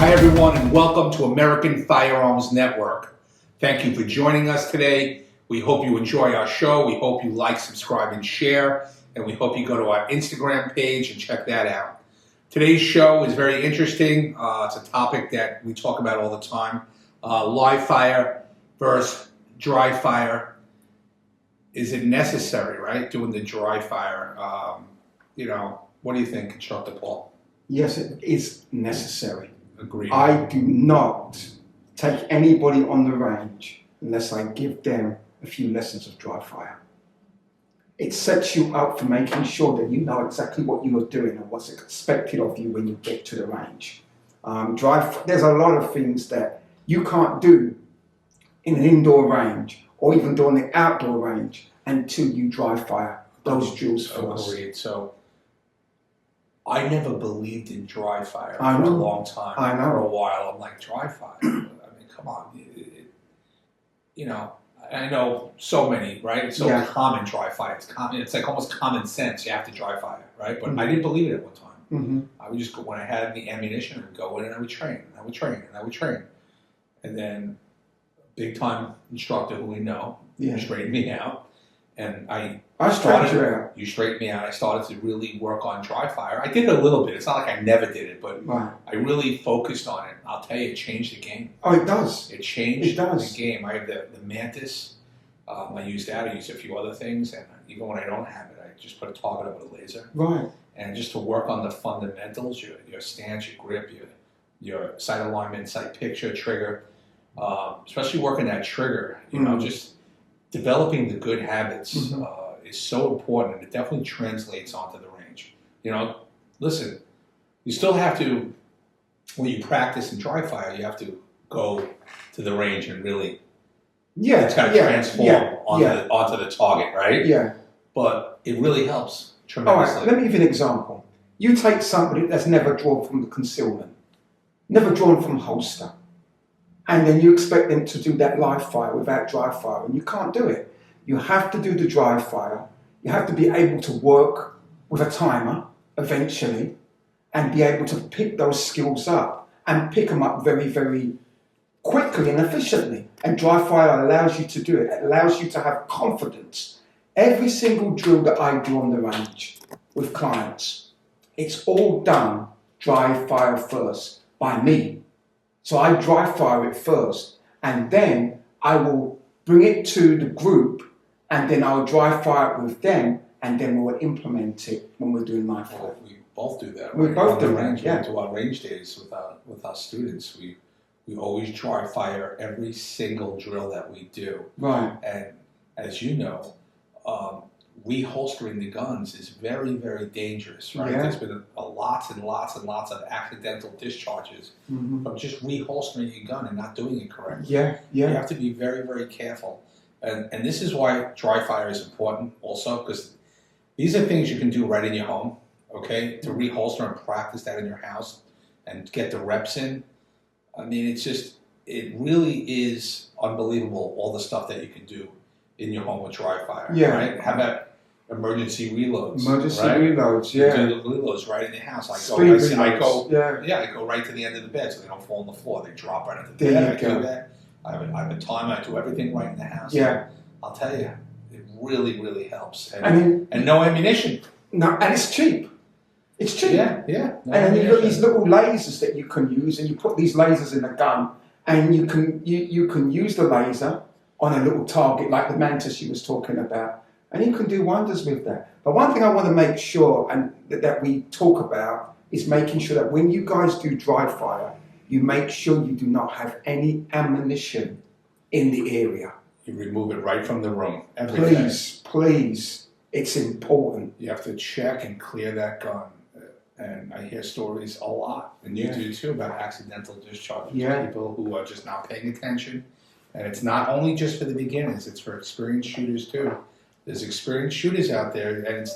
Hi everyone, and welcome to American Firearms Network. Thank you for joining us today. We hope you enjoy our show. We hope you like, subscribe, and share. And we hope you go to our Instagram page and check that out. Today's show is very interesting. It's a topic that we talk about all the time. Live fire versus dry fire. Is it necessary, right? Doing the dry fire. What do you think, Instructor Paul? Yes, it is necessary. Agreed. I do not take anybody on the range unless I give them a few lessons of dry fire. It sets you up for making sure that you know exactly what you are doing and what's expected of you when you get to the range. There's a lot of things that you can't do in an indoor range or even during the outdoor range until you dry fire those drills first. Agreed. So I never believed in dry fire for a long time. I know. For a while, I'm like, dry fire? I mean, come on. I know so many, right? It's so common, dry fire. It's common. It's like almost common sense. You have to dry fire, right? But I didn't believe it at one time. I would just go, when I had the ammunition, I would go in and I would train, and I would train, and I would train. And then a big time instructor who we know straightened me out. And I straightened you out. You straightened me out. I started to really work on dry fire. I did it a little bit. It's not like I never did it, but I really focused on it. I'll tell you, it changed the game. Oh, it does. It changed the game. I have the Mantis. I used that. I used a few other things. And even when I don't have it, I just put a target up with a laser. Right. And just to work on the fundamentals, your stance, your grip, your sight alignment, sight picture, trigger, especially working that trigger, just developing the good habits is so important, and it definitely translates onto the range. Listen, you still have to, when you practice in dry fire, you have to go to the range and really, it's got to transform onto the target, right? Yeah. But it really helps tremendously. All right, let me give you an example. You take somebody that's never drawn from the concealment, never drawn from holster, and then you expect them to do that live fire without dry fire, and you can't do it. You have to do the dry fire. You have to be able to work with a timer eventually and be able to pick those skills up and pick them up very, very quickly and efficiently. And dry fire allows you to do it. It allows you to have confidence. Every single drill that I do on the range with clients, it's all done dry fire first by me. So I dry fire it first, and then I will bring it to the group, and then I'll dry fire it with them, and then we'll implement it when we're doing live fire. We both do that. We both do that. Yeah. We do our range days with our students. We always dry fire every single drill that we do. Right. And as you know, reholstering the guns is very, very dangerous, right? Yeah. There's been lots and lots and lots of accidental discharges from just reholstering your gun and not doing it correctly. Yeah. You have to be very, very careful. And this is why dry fire is important also, because these are things you can do right in your home, okay? To reholster and practice that in your house and get the reps in. I mean, it really is unbelievable, all the stuff that you can do in your home with dry fire, right? How about emergency reloads? Reloads, You do the reloads right in the house. I go right to the end of the bed so they don't fall on the floor. They drop right into the bed. I do that. I have a timer. I do everything right in the house. Yeah. I'll tell you, it really, really helps. And no ammunition. No, and it's cheap. It's cheap. Yeah. No, and then you've got these little lasers that you can use, and you put these lasers in the gun, and you can use the laser on a little target like the Mantis you was talking about, and you can do wonders with that. But one thing I want to make sure and that we talk about is making sure that when you guys do dry fire, you make sure you do not have any ammunition in the area. You remove it right from the room. Please, it's important. You have to check and clear that gun. And I hear stories a lot, and you do too, about accidental discharges. People who are just not paying attention. And it's not only just for the beginners, it's for experienced shooters too. There's experienced shooters out there, and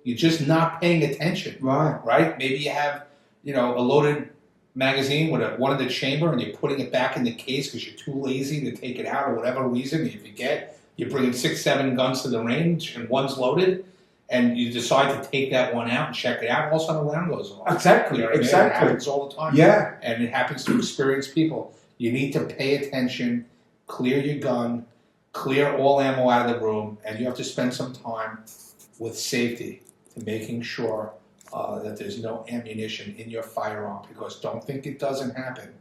you're just not paying attention. Right? Maybe you have, a loaded magazine with one in the chamber, and you're putting it back in the case because you're too lazy to take it out or whatever reason. You forget, you're bringing 6, 7 guns to the range, and one's loaded, and you decide to take that one out and check it out, all of a sudden the alarm goes off. Exactly, You know what I mean? exactly. It happens all the time. Yeah. And it happens to experienced people. You need to pay attention, clear your gun, clear all ammo out of the room, and you have to spend some time with safety to making sure that there's no ammunition in your firearm, because don't think it doesn't happen.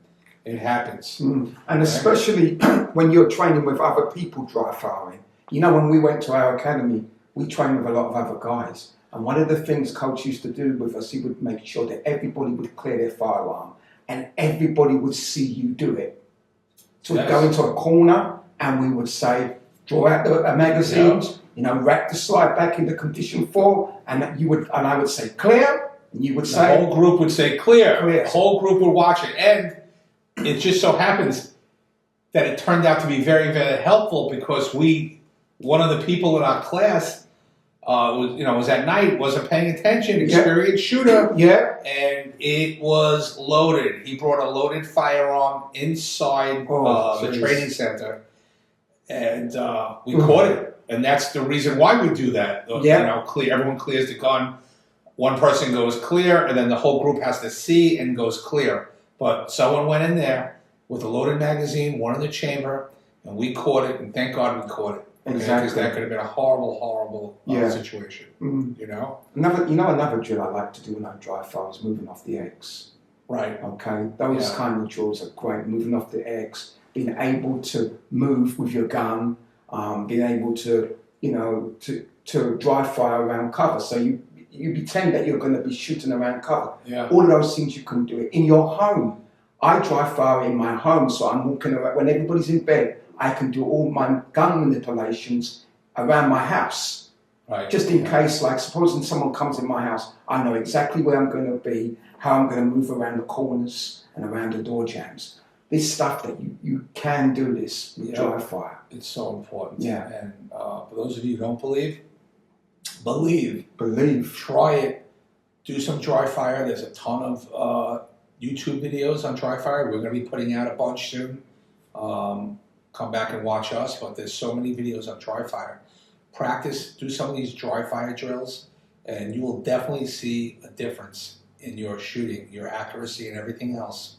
It happens. And especially when you're training with other people dry firing. You know, when we went to our academy, we trained with a lot of other guys. And one of the things Coach used to do with us, he would make sure that everybody would clear their firearm and everybody would see you do it. So we'd go into a corner and we would say, draw out the magazines, you know, rack the slide back into condition 4, and I would say clear, and you would say... The whole group would say clear. Clear. The whole group would watch it. And it just so happens that it turned out to be very, very helpful, because one of the people in our class was at night, wasn't paying attention, experienced shooter, and it was loaded. He brought a loaded firearm inside the training center, and we caught it. And that's the reason why we do that. You know, everyone clears the gun. One person goes clear, and then the whole group has to see and goes clear. But someone went in there with a loaded magazine, one in the chamber, and we caught it, and thank God we caught it. Exactly. Because that could have been a horrible, horrible situation. You know? Another drill I like to do when I dry fire is moving off the eggs. Right. Okay. Those kind of drills are great. Moving off the eggs, being able to move with your gun, being able to, to dry fire around cover. So you pretend that you're going to be shooting around cover. Yeah. All of those things you can do it in your home. I dry fire in my home, so I'm walking around when everybody's in bed. I can do all my gun manipulations around my house. Right. Just in case, like supposing someone comes in my house, I know exactly where I'm going to be, how I'm going to move around the corners and around the door jambs. This stuff that you can do this with dry fire. It's so important. Yeah. And for those of you who don't believe, believe. Try it. Do some dry fire. There's a ton of YouTube videos on dry fire. We're going to be putting out a bunch soon. Come back and watch us, but there's so many videos on dry fire. Practice, do some of these dry fire drills, and you will definitely see a difference in your shooting, your accuracy, and everything else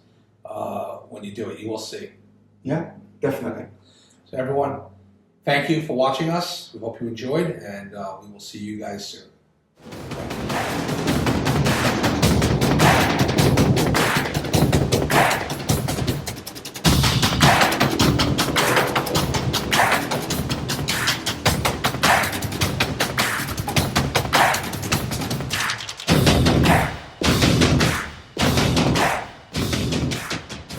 when you do it. You will see. Yeah, definitely. So everyone, thank you for watching us. We hope you enjoyed, and we will see you guys soon.